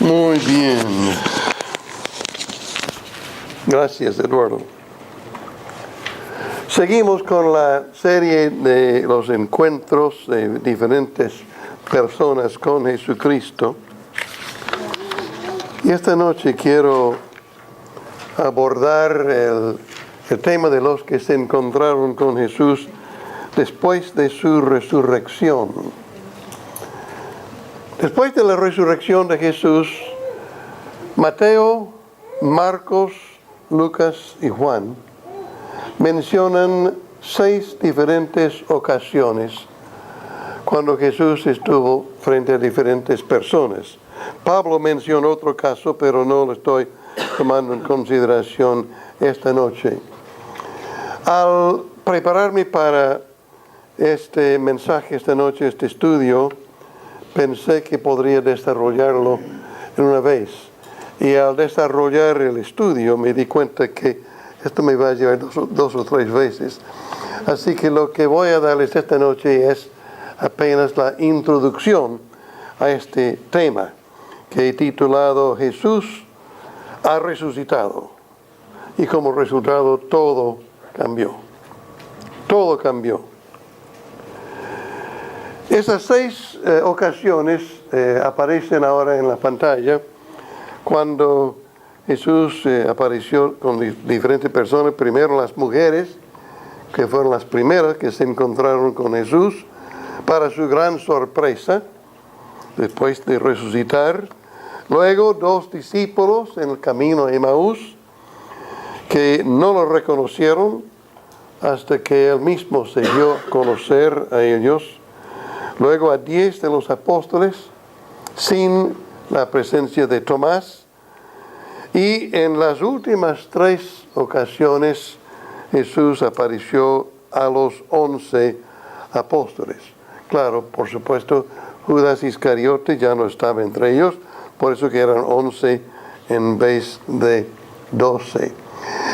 Muy bien. Gracias, Eduardo. Seguimos con la serie de los encuentros de diferentes personas con Jesucristo. Y esta noche quiero abordar el tema de los que se encontraron con Jesús después de su resurrección. Después de la resurrección de Jesús, Mateo, Marcos, Lucas y Juan mencionan 6 diferentes ocasiones cuando Jesús estuvo frente a diferentes personas. Pablo menciona otro caso, pero no lo estoy tomando en consideración esta noche. Al prepararme para este mensaje esta noche, este estudio, pensé que podría desarrollarlo en una vez. Y al desarrollar el estudio me di cuenta que esto me va a llevar dos o tres veces. Así que lo que voy a darles esta noche es apenas la introducción a este tema que he titulado Jesús ha resucitado. Y como resultado todo cambió. Todo cambió. Esas 6 ocasiones aparecen ahora en la pantalla cuando Jesús apareció con diferentes personas. Primero las mujeres, que fueron las primeras que se encontraron con Jesús, para su gran sorpresa, después de resucitar. Luego 2 discípulos en el camino a Emaús, que no lo reconocieron hasta que él mismo se dio a conocer a ellos. Luego a 10 de los apóstoles, sin la presencia de Tomás. Y en las últimas 3 ocasiones, Jesús apareció a los 11 apóstoles. Claro, por supuesto, Judas Iscariote ya no estaba entre ellos, por eso que eran 11 en vez de 12.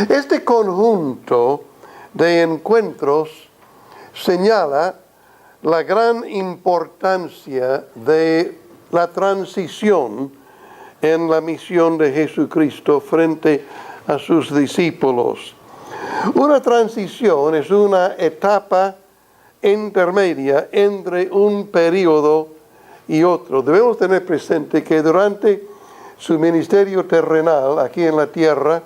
Este conjunto de encuentros señala la gran importancia de la transición en la misión de Jesucristo frente a sus discípulos. Una transición es una etapa intermedia entre un periodo y otro. Debemos tener presente que durante su ministerio terrenal aquí en la tierra,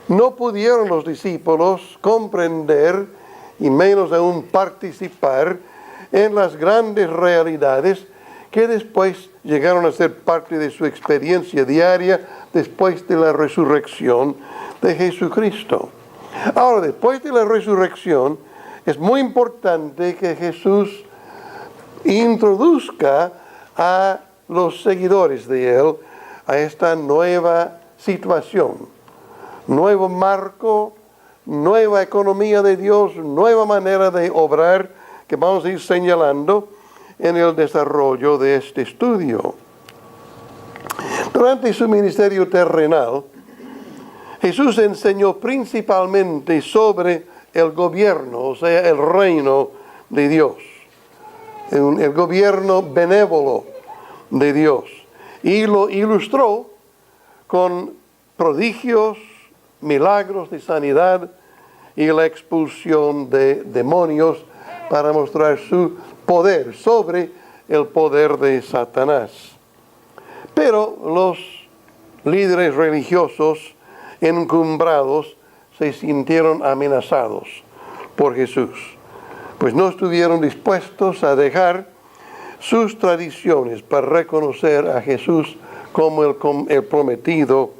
no pudieron los discípulos comprender y menos aún participar en las grandes realidades que después llegaron a ser parte de su experiencia diaria después de la resurrección de Jesucristo. Ahora, después de la resurrección, es muy importante que Jesús introduzca a los seguidores de Él a esta nueva situación, nuevo marco, nueva economía de Dios, nueva manera de obrar que vamos a ir señalando en el desarrollo de este estudio. Durante su ministerio terrenal, Jesús enseñó principalmente sobre el gobierno, o sea, el reino de Dios, el gobierno benévolo de Dios, y lo ilustró con prodigios, milagros de sanidad y la expulsión de demonios para mostrar su poder sobre el poder de Satanás. Pero los líderes religiosos encumbrados se sintieron amenazados por Jesús, pues no estuvieron dispuestos a dejar sus tradiciones para reconocer a Jesús como el prometido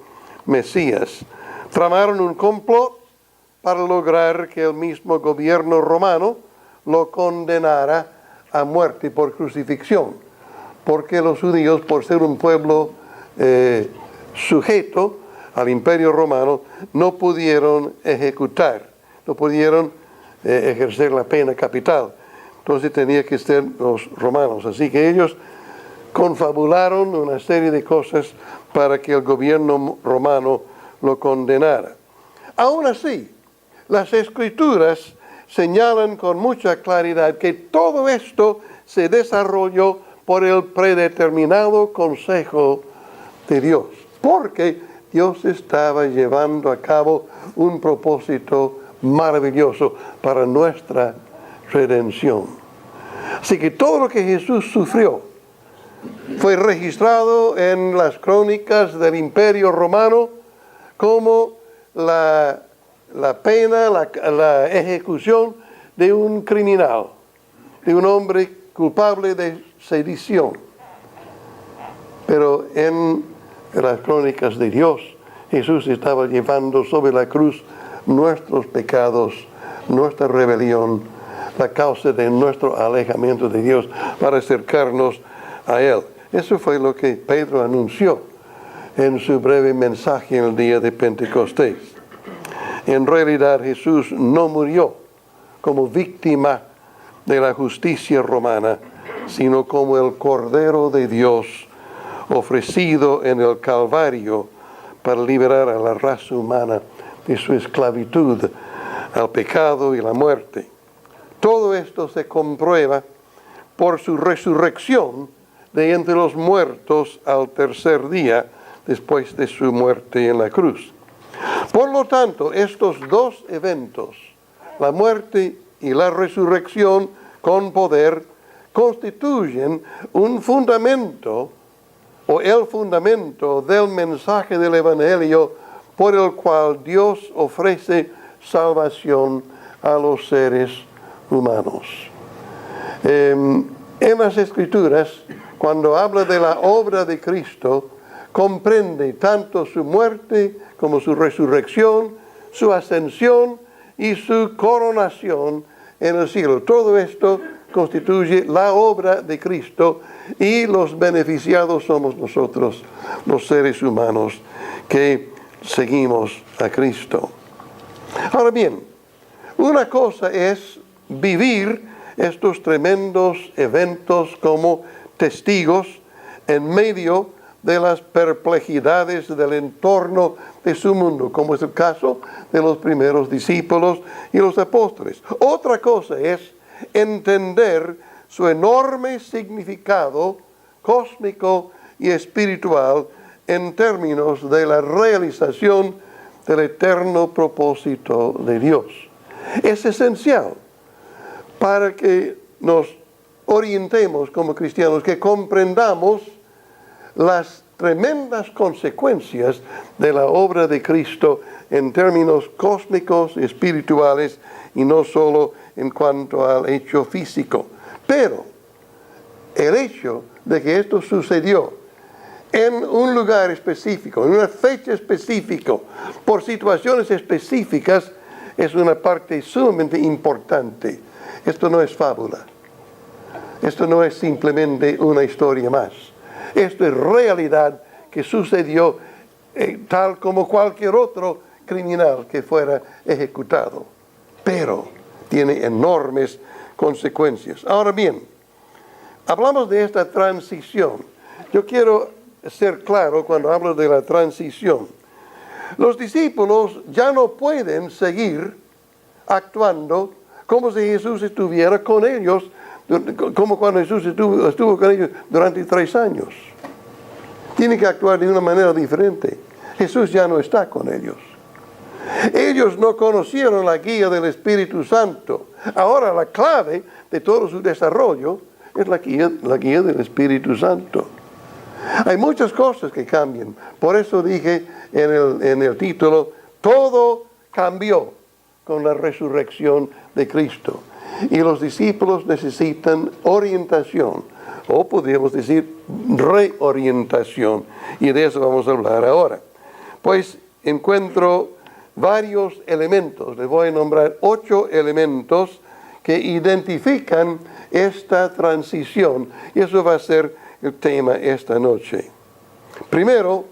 Mesías. Tramaron un complot para lograr que el mismo gobierno romano lo condenara a muerte por crucifixión, porque los judíos, por ser un pueblo sujeto al imperio romano, no pudieron ejercer la pena capital. Entonces tenía que ser los romanos. Así que ellos confabularon una serie de cosas para que el gobierno romano lo condenara. Aún así, las Escrituras señalan con mucha claridad que todo esto se desarrolló por el predeterminado consejo de Dios, porque Dios estaba llevando a cabo un propósito maravilloso para nuestra redención. Así que todo lo que Jesús sufrió fue registrado en las crónicas del Imperio Romano como la pena, la ejecución de un criminal, de un hombre culpable de sedición. Pero en las crónicas de Dios, Jesús estaba llevando sobre la cruz nuestros pecados, nuestra rebelión, la causa de nuestro alejamiento de Dios para acercarnos a Él. Eso fue lo que Pedro anunció en su breve mensaje en el día de Pentecostés. En realidad Jesús no murió como víctima de la justicia romana, sino como el Cordero de Dios ofrecido en el Calvario para liberar a la raza humana de su esclavitud al pecado y la muerte. Todo esto se comprueba por su resurrección de entre los muertos al tercer día después de su muerte en la cruz. Por lo tanto, estos dos eventos, la muerte y la resurrección con poder, constituyen un fundamento o el fundamento del mensaje del Evangelio por el cual Dios ofrece salvación a los seres humanos. En las Escrituras, cuando habla de la obra de Cristo, comprende tanto su muerte como su resurrección, su ascensión y su coronación en el cielo. Todo esto constituye la obra de Cristo y los beneficiados somos nosotros, los seres humanos que seguimos a Cristo. Ahora bien, una cosa es vivir estos tremendos eventos como testigos en medio de las perplejidades del entorno de su mundo, como es el caso de los primeros discípulos y los apóstoles. Otra cosa es entender su enorme significado cósmico y espiritual en términos de la realización del eterno propósito de Dios. Es esencial para que nos orientemos como cristianos, que comprendamos las tremendas consecuencias de la obra de Cristo en términos cósmicos y espirituales y no solo en cuanto al hecho físico. Pero el hecho de que esto sucedió en un lugar específico, en una fecha específica, por situaciones específicas, es una parte sumamente importante. Esto no es fábula. Esto no es simplemente una historia más. Esto es realidad que sucedió tal como cualquier otro criminal que fuera ejecutado. Pero tiene enormes consecuencias. Ahora bien, hablamos de esta transición. Yo quiero ser claro cuando hablo de la transición. Los discípulos ya no pueden seguir actuando como si Jesús estuviera con ellos, como cuando Jesús estuvo con ellos durante 3 años. Tienen que actuar de una manera diferente. Jesús ya no está con ellos. Ellos no conocieron la guía del Espíritu Santo. Ahora la clave de todo su desarrollo es la guía del Espíritu Santo. Hay muchas cosas que cambian. Por eso dije en el título, todo cambió con la resurrección de Cristo. Y los discípulos necesitan orientación, o podríamos decir reorientación. Y de eso vamos a hablar ahora. Pues encuentro varios elementos. Les voy a nombrar 8 elementos que identifican esta transición. Y eso va a ser el tema esta noche. Primero,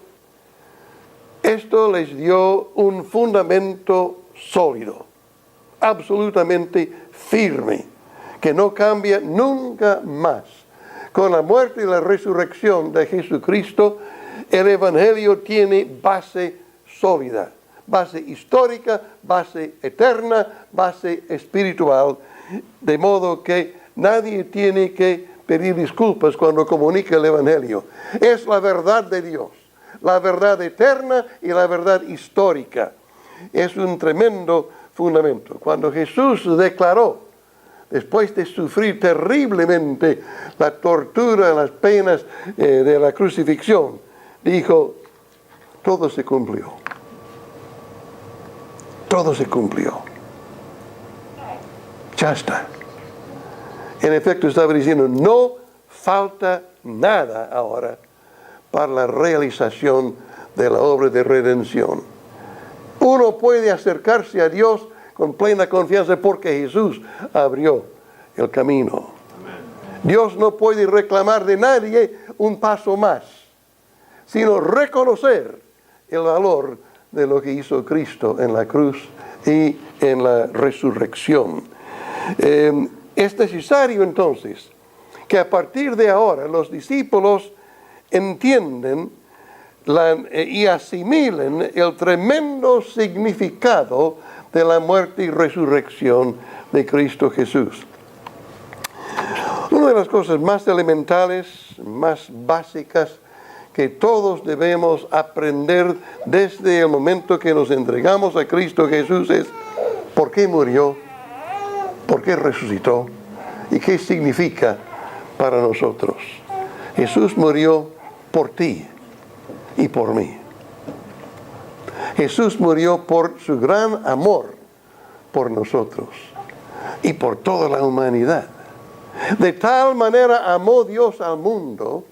esto les dio un fundamento sólido, absolutamente firme, que no cambia nunca más. Con la muerte y la resurrección de Jesucristo, el Evangelio tiene base sólida, base histórica, base eterna, base espiritual, de modo que nadie tiene que pedir disculpas cuando comunica el Evangelio. Es la verdad de Dios. la verdad eterna y la verdad histórica. Es un tremendo fundamento. Cuando Jesús declaró, después de sufrir terriblemente la tortura, las penas de la crucifixión, dijo, todo se cumplió. Todo se cumplió. Ya está. En efecto, estaba diciendo, no falta nada ahora para la realización de la obra de redención. Uno puede acercarse a Dios con plena confianza porque Jesús abrió el camino. Dios no puede reclamar de nadie un paso más, sino reconocer el valor de lo que hizo Cristo en la cruz y en la resurrección. Es necesario entonces que a partir de ahora los discípulos entienden y asimilen el tremendo significado de la muerte y resurrección de Cristo Jesús. Una de las cosas más elementales, más básicas que todos debemos aprender desde el momento que nos entregamos a Cristo Jesús es ¿por qué murió? ¿Por qué resucitó? ¿Y qué significa para nosotros? Jesús murió por ti y por mí. Jesús murió por su gran amor por nosotros y por toda la humanidad. De tal manera amó Dios al mundo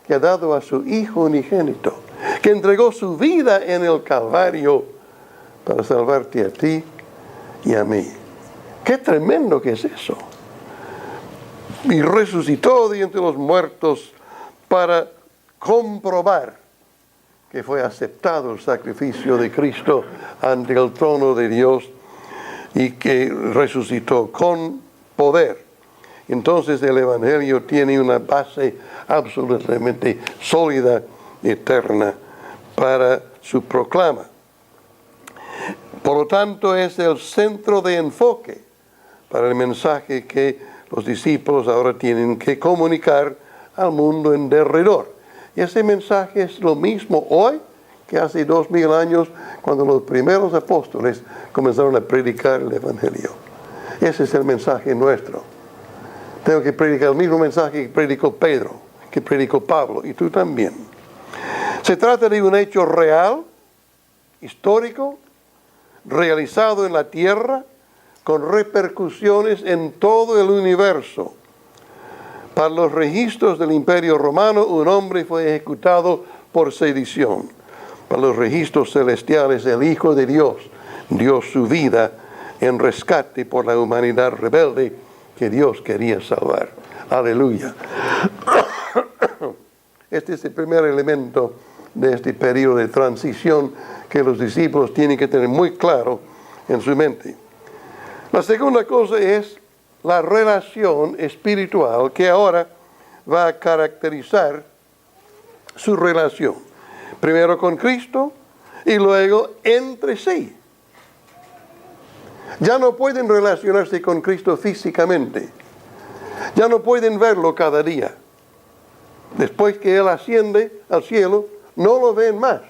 que ha dado a su Hijo unigénito, que entregó su vida en el Calvario para salvarte a ti y a mí. ¡Qué tremendo que es eso! Y resucitó de entre los muertos para comprobar que fue aceptado el sacrificio de Cristo ante el trono de Dios y que resucitó con poder. Entonces el Evangelio tiene una base absolutamente sólida, eterna, para su proclama. Por lo tanto, es el centro de enfoque para el mensaje que los discípulos ahora tienen que comunicar al mundo en derredor. Y ese mensaje es lo mismo hoy que hace 2000 años cuando los primeros apóstoles comenzaron a predicar el Evangelio. Ese es el mensaje nuestro. Tengo que predicar el mismo mensaje que predicó Pedro, que predicó Pablo, y tú también. Se trata de un hecho real, histórico, realizado en la tierra, con repercusiones en todo el universo. Para los registros del Imperio Romano, un hombre fue ejecutado por sedición. Para los registros celestiales, el Hijo de Dios dio su vida en rescate por la humanidad rebelde que Dios quería salvar. Aleluya. Este es el primer elemento de este periodo de transición que los discípulos tienen que tener muy claro en su mente. La segunda cosa es la relación espiritual que ahora va a caracterizar su relación. Primero con Cristo y luego entre sí. Ya no pueden relacionarse con Cristo físicamente. Ya no pueden verlo cada día. Después que Él asciende al cielo, no lo ven más.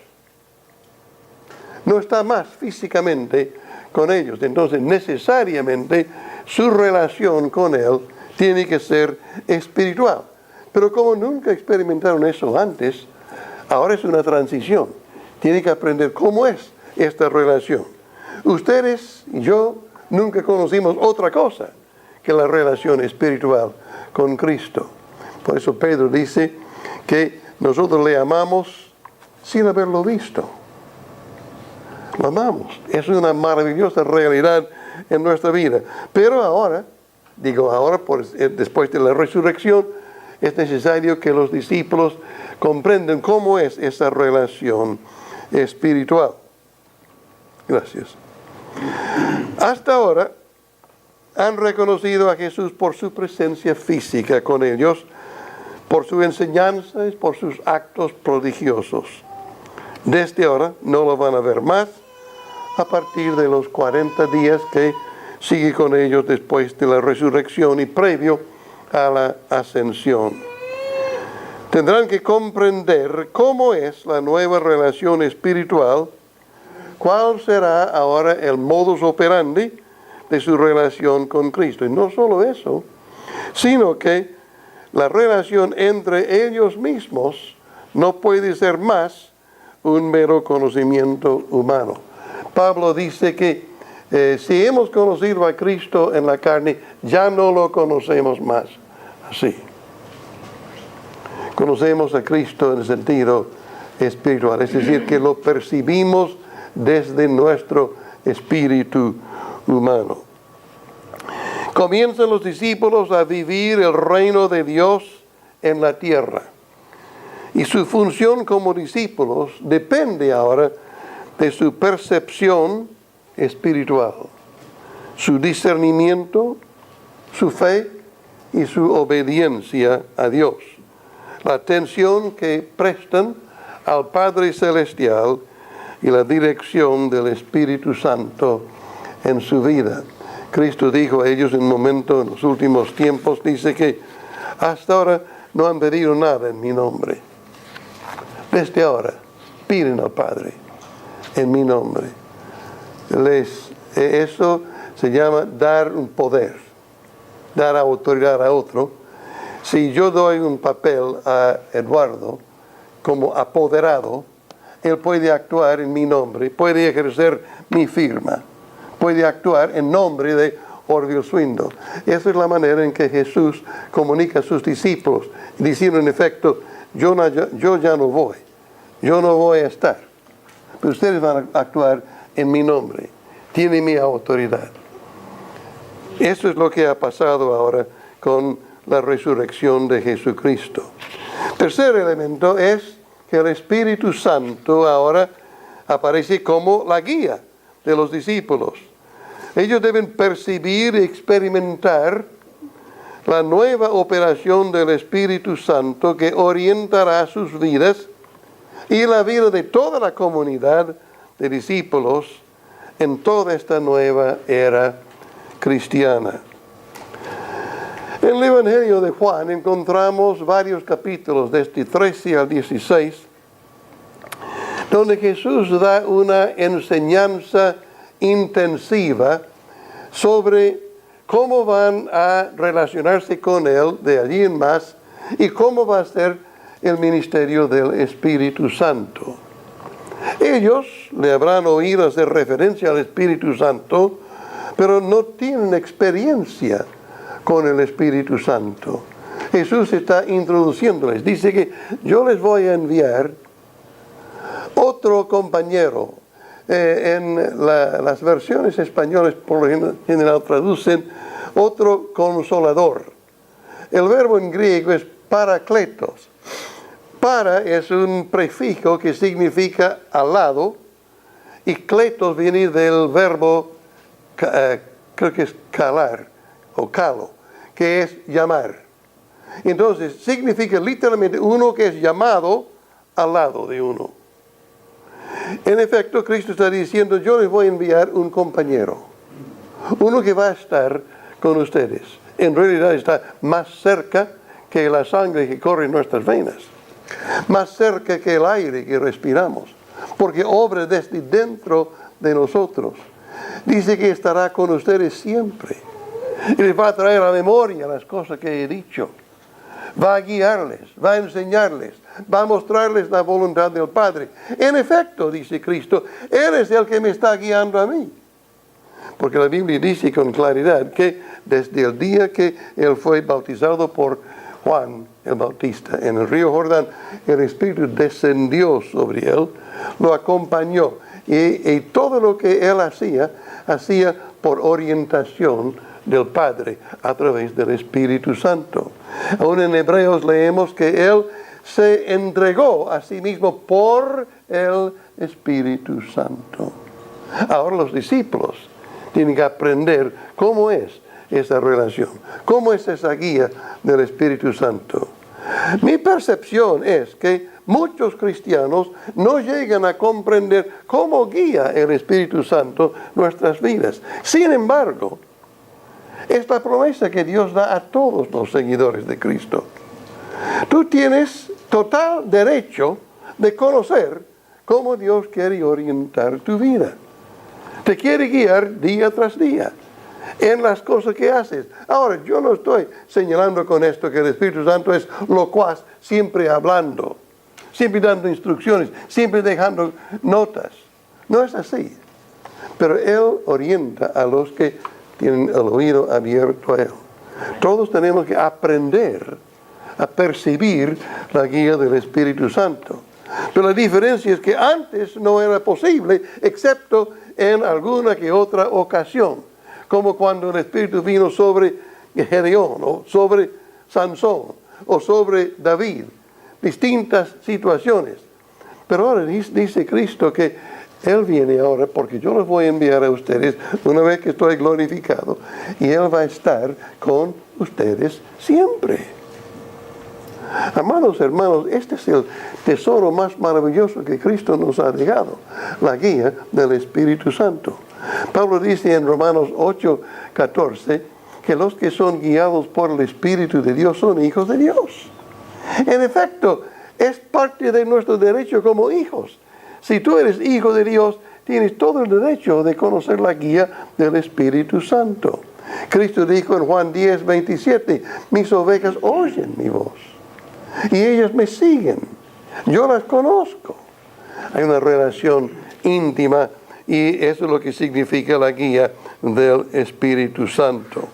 No está más físicamente con ellos. Entonces, necesariamente, su relación con Él tiene que ser espiritual. Pero como nunca experimentaron eso antes, ahora es una transición. Tienen que aprender cómo es esta relación. Ustedes y yo nunca conocimos otra cosa que la relación espiritual con Cristo. Por eso Pedro dice que nosotros le amamos sin haberlo visto. Lo amamos. Es una maravillosa realidad en nuestra vida. Pero ahora, después de la resurrección, es necesario que los discípulos comprendan cómo es esa relación espiritual. Gracias. Hasta ahora han reconocido a Jesús por su presencia física con ellos, por su enseñanza y por sus actos prodigiosos. Desde ahora no lo van a ver más a partir de los 40 días que sigue con ellos después de la resurrección y previo a la ascensión. Tendrán que comprender cómo es la nueva relación espiritual, cuál será ahora el modus operandi de su relación con Cristo. Y no solo eso, sino que la relación entre ellos mismos no puede ser más un mero conocimiento humano. Pablo dice que si hemos conocido a Cristo en la carne, ya no lo conocemos más así. Conocemos a Cristo en el sentido espiritual, es decir, que lo percibimos desde nuestro espíritu humano. Comienzan los discípulos a vivir el reino de Dios en la tierra. Y su función como discípulos depende ahora de su percepción espiritual, su discernimiento, su fe y su obediencia a Dios. La atención que prestan al Padre Celestial y la dirección del Espíritu Santo en su vida. Cristo dijo a ellos en un momento, en los últimos tiempos, dice que hasta ahora no han pedido nada en mi nombre. Desde ahora piden al Padre en mi nombre. Eso se llama dar un poder, dar autoridad a otro. Si yo doy un papel a Eduardo como apoderado, él puede actuar en mi nombre, puede ejercer mi firma, puede actuar en nombre de Orville Swindle. Esa es la manera en que Jesús comunica a sus discípulos, diciendo en efecto, yo ya no voy, yo no voy a estar, pero ustedes van a actuar en mi nombre, tienen mi autoridad. Eso es lo que ha pasado ahora con la resurrección de Jesucristo. Tercer elemento es que el Espíritu Santo ahora aparece como la guía de los discípulos. Ellos deben percibir y experimentar la nueva operación del Espíritu Santo que orientará sus vidas y la vida de toda la comunidad de discípulos en toda esta nueva era cristiana. En el Evangelio de Juan encontramos varios capítulos, desde 13 al 16, donde Jesús da una enseñanza intensiva sobre cómo van a relacionarse con Él de allí en más y cómo va a ser el ministerio del Espíritu Santo. Ellos le habrán oído hacer referencia al Espíritu Santo, pero no tienen experiencia con el Espíritu Santo. Jesús está introduciéndoles. Dice que yo les voy a enviar otro compañero. En las versiones españolas por lo general traducen otro consolador. El verbo en griego es parakletos. Para es un prefijo que significa al lado y kletos viene del verbo, creo que es calar o calo, que es llamar. Entonces significa literalmente uno que es llamado al lado de uno. En efecto, Cristo está diciendo, yo les voy a enviar un compañero, uno que va a estar con ustedes. En realidad está más cerca que la sangre que corre en nuestras venas, más cerca que el aire que respiramos, porque obra desde dentro de nosotros. Dice que estará con ustedes siempre y les va a traer a memoria las cosas que he dicho. Va a guiarles, va a enseñarles, va a mostrarles la voluntad del Padre. En efecto, dice Cristo, Él es el que me está guiando a mí. Porque la Biblia dice con claridad que desde el día que Él fue bautizado por Juan el Bautista en el río Jordán, el Espíritu descendió sobre Él, lo acompañó. Y todo lo que Él hacía por orientación del Padre a través del Espíritu Santo. Aún en Hebreos leemos que Él se entregó a sí mismo por el Espíritu Santo. Ahora los discípulos tienen que aprender cómo es esa relación, cómo es esa guía del Espíritu Santo. Mi percepción es que muchos cristianos no llegan a comprender cómo guía el Espíritu Santo nuestras vidas. Sin embargo, es la promesa que Dios da a todos los seguidores de Cristo. Tú total derecho de conocer cómo Dios quiere orientar tu vida. Te quiere guiar día tras día en las cosas que haces. Ahora, yo no estoy señalando con esto que el Espíritu Santo es locuaz, siempre hablando, siempre dando instrucciones, siempre dejando notas. No es así. Pero Él orienta a los que tienen el oído abierto a Él. Todos tenemos que aprender a percibir la guía del Espíritu Santo. Pero la diferencia es que antes no era posible, excepto en alguna que otra ocasión, como cuando el Espíritu vino sobre Gedeón, o sobre Sansón, o sobre David, distintas situaciones. Pero ahora dice Cristo que Él viene ahora porque yo los voy a enviar a ustedes una vez que estoy glorificado, y Él va a estar con ustedes siempre. Amados hermanos, este es el tesoro más maravilloso que Cristo nos ha dejado, la guía del Espíritu Santo. Pablo dice en Romanos 8:14 que los que son guiados por el Espíritu de Dios son hijos de Dios. En efecto, es parte de nuestro derecho como hijos. Si tú eres hijo de Dios, tienes todo el derecho de conocer la guía del Espíritu Santo. Cristo dijo en Juan 10:27, mis ovejas oyen mi voz y ellas me siguen. Yo las conozco. Hay una relación íntima, y eso es lo que significa la guía del Espíritu Santo.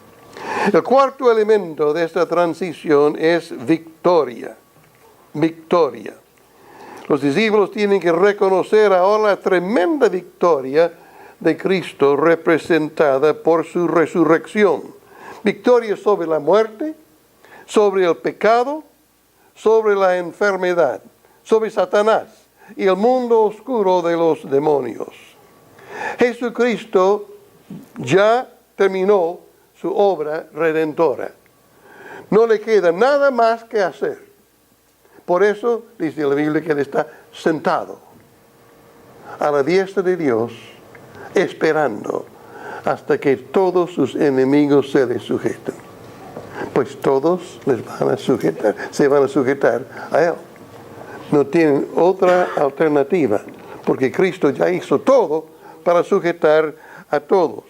El cuarto elemento de esta transición es victoria. Victoria. Los discípulos tienen que reconocer ahora la tremenda victoria de Cristo representada por su resurrección. Victoria sobre la muerte, sobre el pecado, sobre la enfermedad, sobre Satanás y el mundo oscuro de los demonios. Jesucristo ya terminó su obra redentora. No le queda nada más que hacer. Por eso dice la Biblia que Él está sentado a la diestra de Dios, esperando hasta que todos sus enemigos se le sujeten. Pues todos se van a sujetar a Él. No tienen otra alternativa, porque Cristo ya hizo todo para sujetar a todos.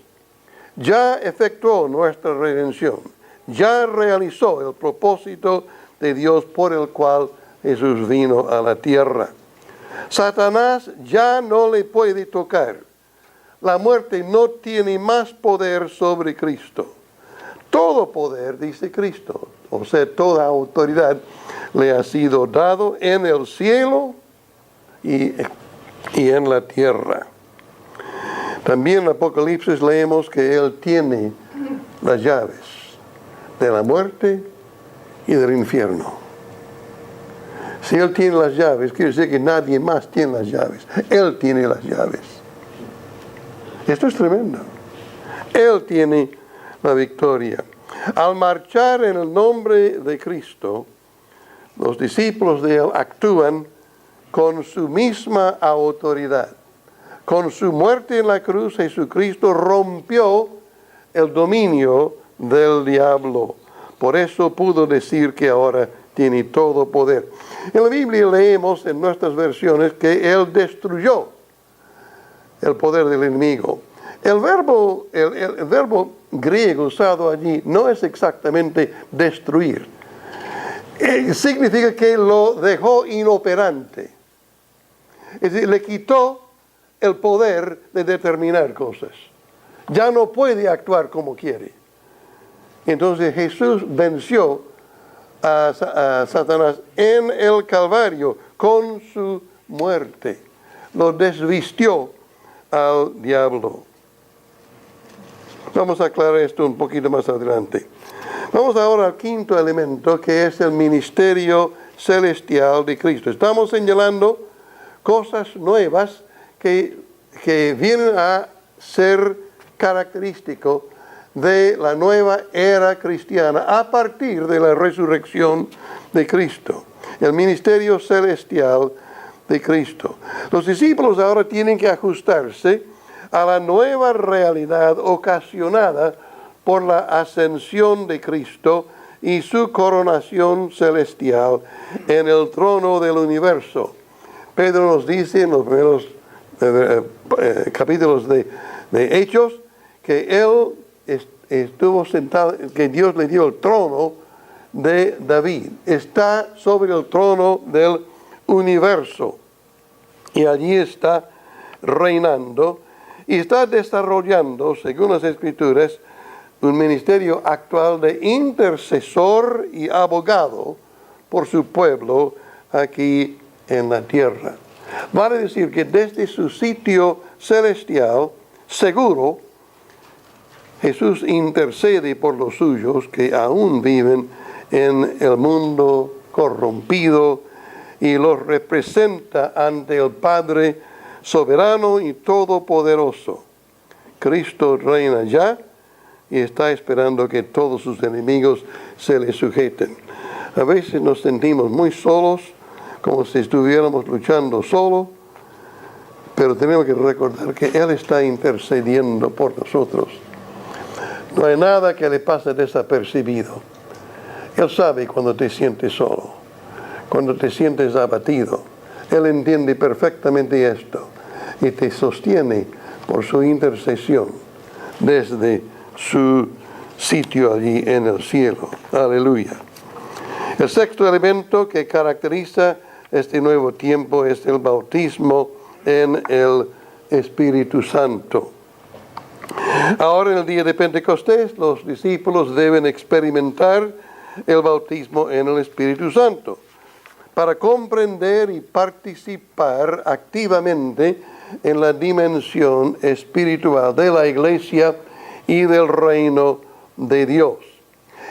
Ya efectuó nuestra redención. Ya realizó el propósito de Dios por el cual Jesús vino a la tierra. Satanás ya no le puede tocar. La muerte no tiene más poder sobre Cristo. Todo poder, dice Cristo, o sea, toda autoridad le ha sido dado en el cielo y en la tierra. También en Apocalipsis leemos que Él tiene las llaves de la muerte y del infierno. Si Él tiene las llaves, quiere decir que nadie más tiene las llaves. Él tiene las llaves. Esto es tremendo. Él tiene la victoria. Al marchar en el nombre de Cristo, los discípulos de Él actúan con su misma autoridad. Con su muerte en la cruz, Jesucristo rompió el dominio del diablo. Por eso pudo decir que ahora tiene todo poder. En la Biblia leemos en nuestras versiones que Él destruyó el poder del enemigo. El verbo griego usado allí no es exactamente destruir. Significa que lo dejó inoperante. Es decir, le quitó el poder de determinar cosas. Ya no puede actuar como quiere. Entonces Jesús venció a Satanás en el Calvario con su muerte. Lo desvistió al diablo. Vamos a aclarar esto un poquito más adelante. Vamos ahora al quinto elemento, que es el ministerio celestial de Cristo. Estamos señalando cosas nuevas que vienen a ser característico de la nueva era cristiana a partir de la resurrección de Cristo. El ministerio celestial de Cristo. Los discípulos ahora tienen que ajustarse a la nueva realidad ocasionada por la ascensión de Cristo y su coronación celestial en el trono del universo. Pedro nos dice en los primeros capítulos de Hechos que él estuvo sentado, que Dios le dio el trono de David. Está sobre el trono del universo y allí está reinando y está desarrollando, según las Escrituras, un ministerio actual de intercesor y abogado por su pueblo aquí en la tierra. Vale decir que desde su sitio celestial, seguro, Jesús intercede por los suyos que aún viven en el mundo corrompido y los representa ante el Padre soberano y todopoderoso. Cristo reina ya y está esperando que todos sus enemigos se le sujeten. A veces nos sentimos muy solos, como si estuviéramos luchando solo, pero tenemos que recordar que Él está intercediendo por nosotros. No hay nada que le pase desapercibido. Él sabe cuando te sientes solo, cuando te sientes abatido. Él entiende perfectamente esto y te sostiene por su intercesión desde su sitio allí en el cielo. Aleluya. El sexto elemento que caracteriza este nuevo tiempo es el bautismo en el Espíritu Santo. Ahora en el día de Pentecostés los discípulos deben experimentar el bautismo en el Espíritu Santo para comprender y participar activamente en la dimensión espiritual de la iglesia y del reino de Dios.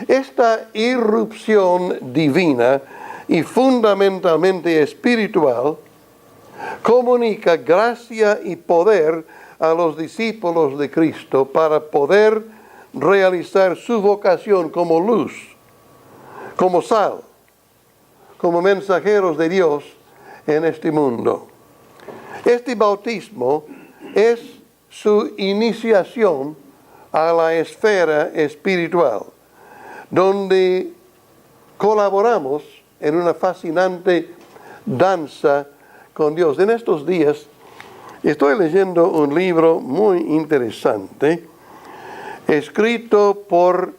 Esta irrupción divina y fundamentalmente espiritual comunica gracia y poder a los discípulos de Cristo para poder realizar su vocación como luz, como sal, como mensajeros de Dios en este mundo. Este bautismo es su iniciación a la esfera espiritual, donde colaboramos en una fascinante danza con Dios. En estos días estoy leyendo un libro muy interesante, escrito por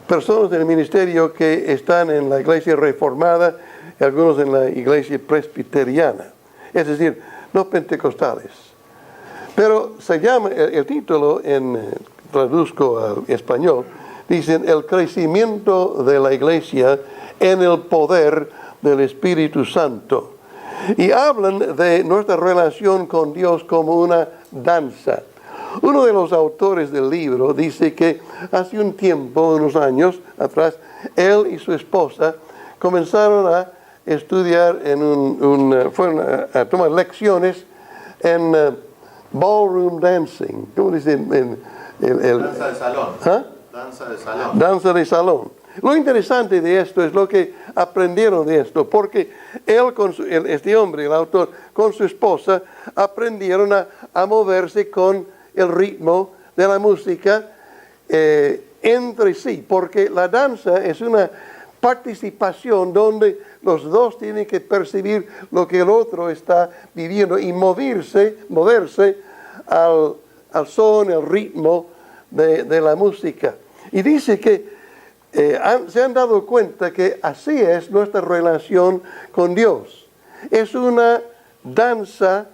personas del ministerio que están en la iglesia reformada y algunos en la iglesia presbiteriana, es decir, no pentecostales. Pero se llama, el título, traduzco al español, dicen el crecimiento de la iglesia en el poder del Espíritu Santo. Y hablan de nuestra relación con Dios como una danza. Uno de los autores del libro dice que hace un tiempo, unos años atrás, él y su esposa comenzaron a estudiar fueron a tomar lecciones en ballroom dancing. ¿Cómo dicen? Danza de salón. ¿Ah? Danza de salón. Danza de salón. Lo interesante de esto es lo que aprendieron de esto, porque él, este hombre, el autor, con su esposa, aprendieron a moverse con el ritmo de la música entre sí, porque la danza es una participación donde los dos tienen que percibir lo que el otro está viviendo y moverse al son, el ritmo de la música. Y dice que se han dado cuenta que así es nuestra relación con Dios. Es una danza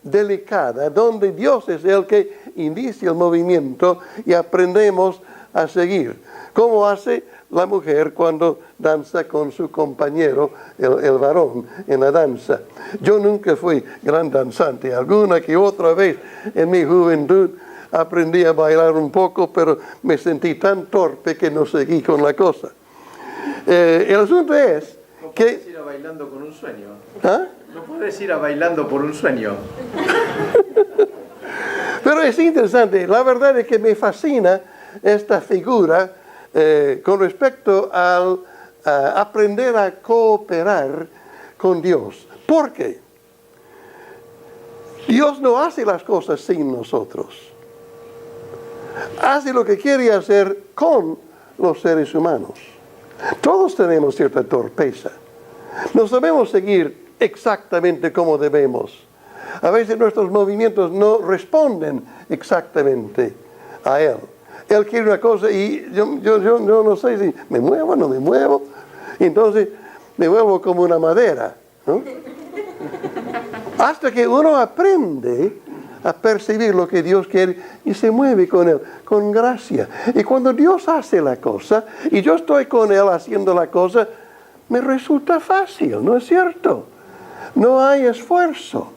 delicada, donde Dios es el que inicia el movimiento y aprendemos a seguir. Como hace la mujer cuando danza con su compañero, el varón, en la danza. Yo nunca fui gran danzante. Alguna que otra vez en mi juventud aprendí a bailar un poco, pero me sentí tan torpe que no seguí con la cosa. El asunto es ¿No que... puedes ir a bailando con un sueño? ¿Ah? ¿No puedes ir a bailando por un sueño? Pero es interesante, la verdad es que me fascina esta figura con respecto al aprender a cooperar con Dios. ¿Por qué? Dios no hace las cosas sin nosotros. Hace lo que quiere hacer con los seres humanos. Todos tenemos cierta torpeza. No sabemos seguir exactamente como debemos. A veces nuestros movimientos no responden exactamente a Él. Él quiere una cosa y yo no sé si me muevo o no me muevo. Entonces me vuelvo como una madera, ¿no? Hasta que uno aprende a percibir lo que Dios quiere y se mueve con Él, con gracia. Y cuando Dios hace la cosa y yo estoy con Él haciendo la cosa, me resulta fácil, ¿no es cierto? No hay esfuerzo,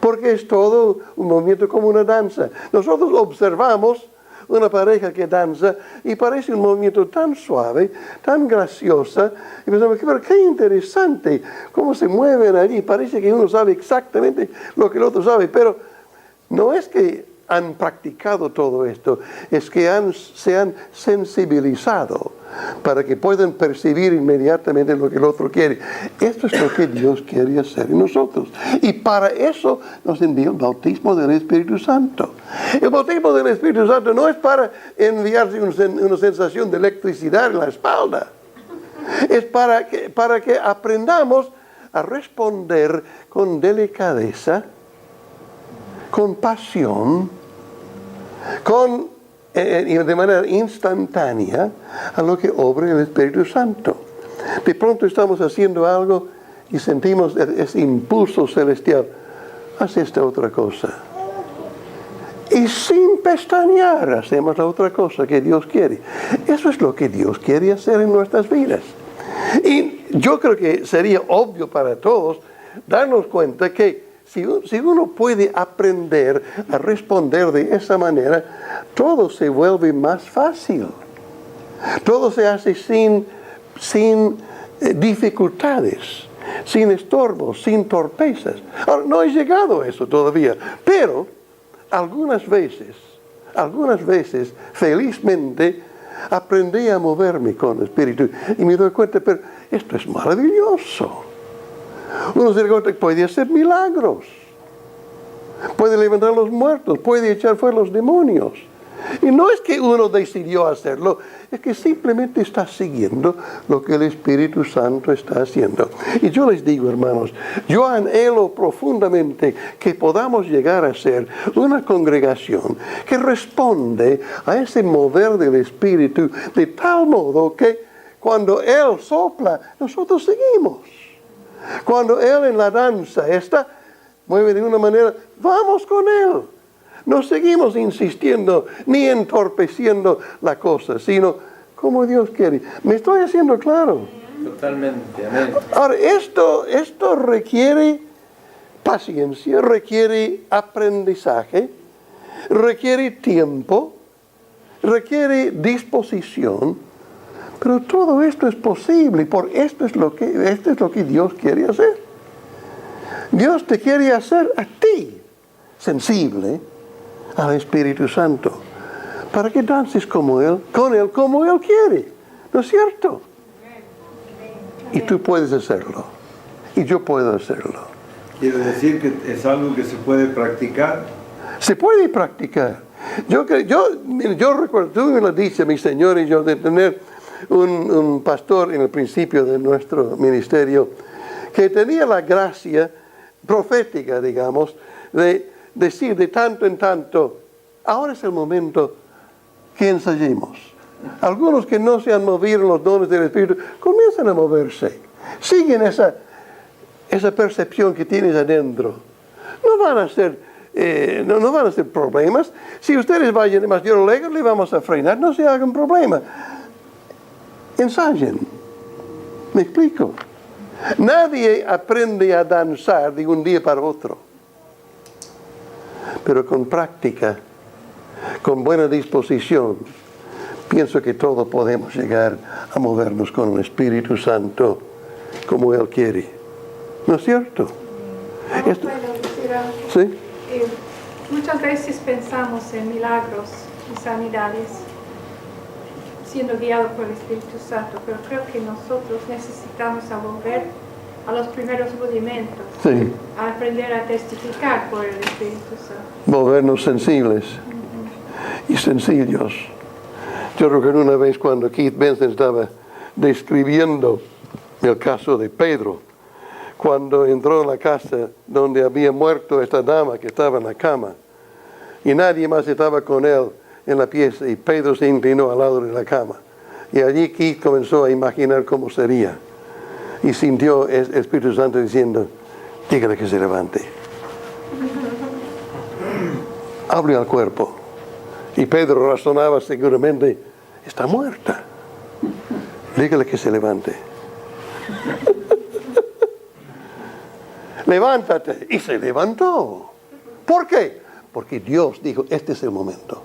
porque es todo un movimiento como una danza. Nosotros observamos una pareja que danza y parece un movimiento tan suave, tan graciosa, y pensamos, pero qué interesante cómo se mueven allí. Parece que uno sabe exactamente lo que el otro sabe, pero no es que han practicado todo esto, es que se han sensibilizado para que puedan percibir inmediatamente lo que el otro quiere. Esto es lo que Dios quiere hacer en nosotros. Y para eso nos envía el bautismo del Espíritu Santo. El bautismo del Espíritu Santo no es para enviarse una sensación de electricidad en la espalda. Es para que aprendamos a responder con delicadeza, con pasión, de manera instantánea a lo que obra el Espíritu Santo. De pronto estamos haciendo algo y sentimos ese impulso celestial. Haz esta otra cosa. Y sin pestañear hacemos la otra cosa que Dios quiere. Eso es lo que Dios quiere hacer en nuestras vidas. Y yo creo que sería obvio para todos darnos cuenta que si uno puede aprender a responder de esa manera, todo se vuelve más fácil. Todo se hace sin dificultades, sin estorbos, sin torpezas. Ahora, no he llegado a eso todavía, pero algunas veces, felizmente, aprendí a moverme con el Espíritu y me doy cuenta, pero esto es maravilloso. Uno se da cuenta que puede hacer milagros, puede levantar a los muertos, puede echar fuera los demonios. Y no es que uno decidió hacerlo, es que simplemente está siguiendo lo que el Espíritu Santo está haciendo. Y yo les digo, hermanos, yo anhelo profundamente que podamos llegar a ser una congregación que responde a ese mover del Espíritu de tal modo que cuando Él sopla, nosotros seguimos. Cuando Él en la danza mueve de una manera, vamos con Él. No seguimos insistiendo ni entorpeciendo la cosa, sino como Dios quiere. ¿Me estoy haciendo claro? Totalmente, amén. Ahora, esto requiere paciencia, requiere aprendizaje, requiere tiempo, requiere disposición. Pero todo esto es posible, porque esto es lo que Dios quiere hacer. Dios te quiere hacer a ti sensible al Espíritu Santo, para que dances con Él como Él quiere. ¿No es cierto? Y tú puedes hacerlo. Y yo puedo hacerlo. ¿Quiere decir que es algo que se puede practicar? Se puede practicar. Yo recuerdo, tuve la dicha, mi Señor y yo, de tener un pastor en el principio de nuestro ministerio que tenía la gracia profética, digamos, de decir de tanto en tanto, ahora es el momento que ensayemos. Algunos que no se han movido los dones del Espíritu comienzan a moverse, siguen esa percepción que tienes adentro. No van a ser problemas. Si ustedes vayan demasiado lejos, le vamos a frenar, no se hagan problema. Ensayen. ¿Me explico? Nadie aprende a danzar de un día para otro. Pero con práctica, con buena disposición, pienso que todos podemos llegar a movernos con el Espíritu Santo como Él quiere. ¿No es cierto? ¿Puedo decir algo? ¿Sí? Muchas veces pensamos en milagros y sanidades siendo guiados por el Espíritu Santo, pero creo que nosotros necesitamos volver a los primeros rudimentos, Sí. a aprender a testificar por el Espíritu Santo. Volvernos sensibles y sencillos. Yo recuerdo una vez cuando Keith Benson estaba describiendo el caso de Pedro, cuando entró en la casa donde había muerto esta dama que estaba en la cama y nadie más estaba con él en la pieza y Pedro se inclinó al lado de la cama. Y allí Keith comenzó a imaginar cómo sería y sintió el Espíritu Santo diciendo, dígale que se levante. Hable al cuerpo. Y Pedro razonaba seguramente, está muerta. Dígale que se levante. Levántate. Y se levantó. ¿Por qué? Porque Dios dijo, este es el momento.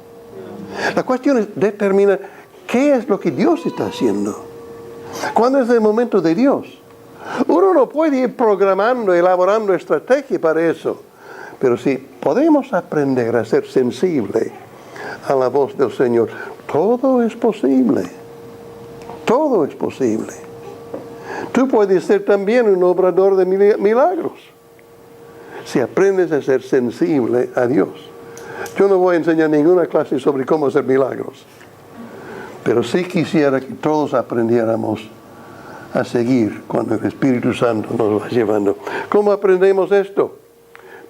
La cuestión es determinar qué es lo que Dios está haciendo. ¿Cuándo es el momento de Dios? Uno no puede ir programando, elaborando estrategia para eso. Pero si podemos aprender a ser sensible a la voz del Señor, todo es posible. Todo es posible. Tú puedes ser también un obrador de milagros si aprendes a ser sensible a Dios. Yo no voy a enseñar ninguna clase sobre cómo hacer milagros, pero sí quisiera que todos aprendiéramos a seguir cuando el Espíritu Santo nos va llevando. ¿Cómo aprendemos esto?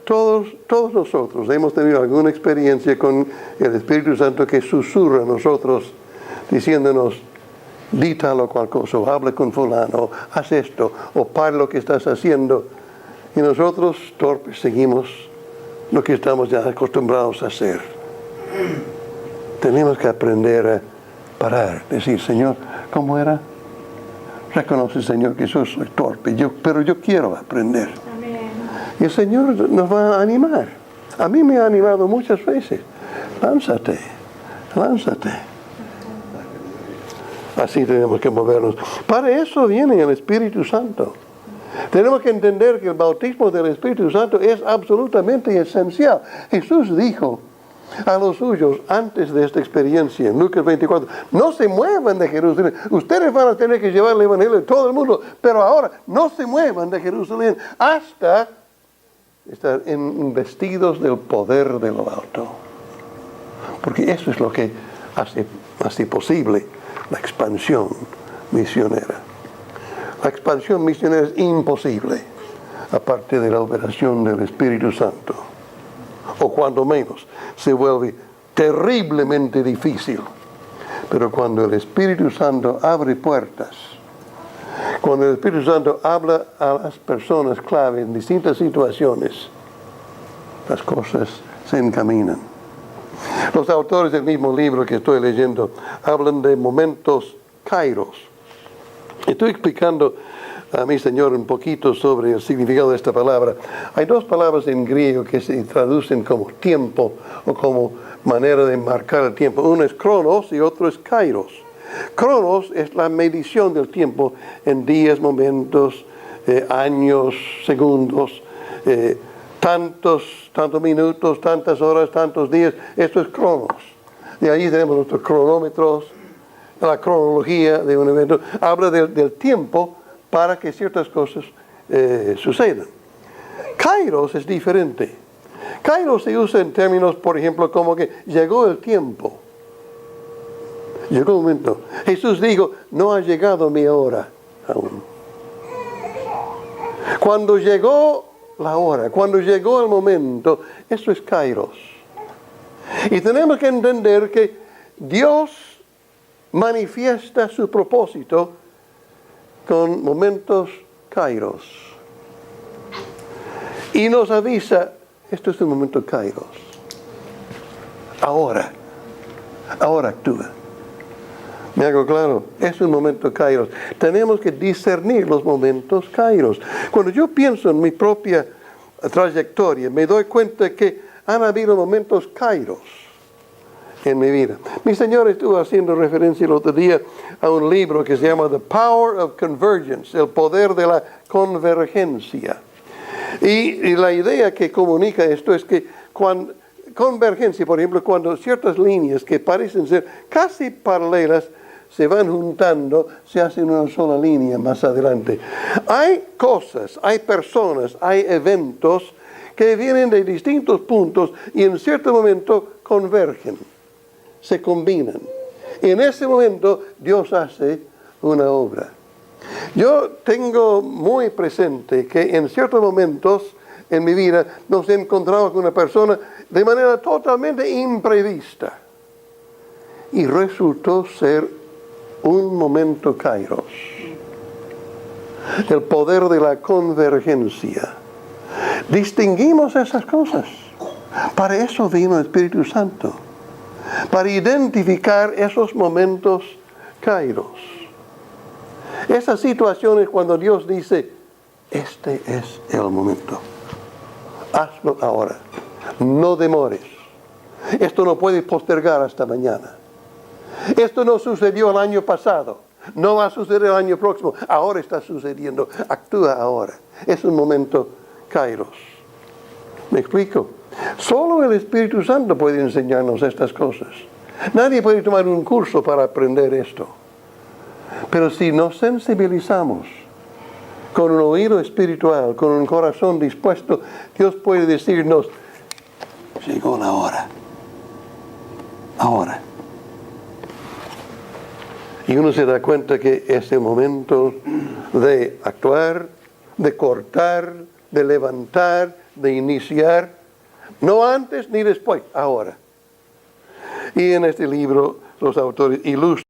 Todos nosotros hemos tenido alguna experiencia con el Espíritu Santo que susurra a nosotros diciéndonos, di tal o cual cosa, o habla con fulano, o haz esto, o para lo que estás haciendo. Y nosotros torpes seguimos lo que estamos ya acostumbrados a hacer. Tenemos que aprender a parar, decir, Señor, ¿cómo era? Reconoce, Señor, que yo soy torpe, pero yo quiero aprender. Amén. Y el Señor nos va a animar. A mí me ha animado muchas veces. Lánzate, lánzate. Así tenemos que movernos. Para eso viene el Espíritu Santo. Tenemos que entender que el bautismo del Espíritu Santo es absolutamente esencial. Jesús dijo a los suyos antes de esta experiencia, en Lucas 24, no se muevan de Jerusalén. Ustedes van a tener que llevar el Evangelio a todo el mundo, pero ahora no se muevan de Jerusalén hasta estar investidos del poder de lo alto. Porque eso es lo que hace posible la expansión misionera. La expansión misionera es imposible, aparte de la operación del Espíritu Santo. O cuando menos, se vuelve terriblemente difícil. Pero cuando el Espíritu Santo abre puertas, cuando el Espíritu Santo habla a las personas clave en distintas situaciones, las cosas se encaminan. Los autores del mismo libro que estoy leyendo hablan de momentos kairos. Estoy explicando a mi Señor un poquito sobre el significado de esta palabra. Hay dos palabras en griego que se traducen como tiempo o como manera de marcar el tiempo. Uno es cronos y otro es kairos. Cronos es la medición del tiempo en días, momentos, años, segundos, tantos minutos, tantas horas, tantos días. Esto es cronos. De ahí tenemos nuestros cronómetros, la cronología de un evento. Habla del tiempo para que ciertas cosas sucedan. Kairos es diferente. Kairos se usa en términos, por ejemplo, como que llegó el tiempo. Llegó el momento. Jesús dijo, no ha llegado mi hora aún. Cuando llegó la hora, cuando llegó el momento, eso es Kairos. Y tenemos que entender que Dios manifiesta su propósito con momentos Kairos. Y nos avisa, esto es un momento Kairos. Ahora actúa. ¿Me hago claro? Es un momento Kairos. Tenemos que discernir los momentos Kairos. Cuando yo pienso en mi propia trayectoria, me doy cuenta que han habido momentos Kairos en mi vida. Mi señor estuvo haciendo referencia el otro día a un libro que se llama The Power of Convergence, el poder de la convergencia. Y la idea que comunica esto es que cuando convergencia, por ejemplo, cuando ciertas líneas que parecen ser casi paralelas se van juntando, se hacen una sola línea más adelante. Hay cosas, hay personas, hay eventos que vienen de distintos puntos y en cierto momento convergen, se combinan. Y en ese momento Dios hace una obra. Yo tengo muy presente que en ciertos momentos en mi vida nos encontramos con una persona de manera totalmente imprevista. Y resultó ser un momento kairos. El poder de la convergencia. Distinguimos esas cosas. Para eso vino el Espíritu Santo. Para identificar esos momentos kairos. Esas situaciones cuando Dios dice, este es el momento. Hazlo ahora. No demores. Esto no puede postergar hasta mañana. Esto no sucedió el año pasado. No va a suceder el año próximo. Ahora está sucediendo. Actúa ahora. Es un momento kairos. ¿Me explico? Solo el Espíritu Santo puede enseñarnos estas cosas. Nadie puede tomar un curso para aprender esto. Pero si nos sensibilizamos con un oído espiritual, con un corazón dispuesto, Dios puede decirnos, llegó la hora. Ahora. Y uno se da cuenta que es el momento de actuar, de cortar, de levantar, de iniciar, no antes ni después, ahora. Y en este libro los autores ilustran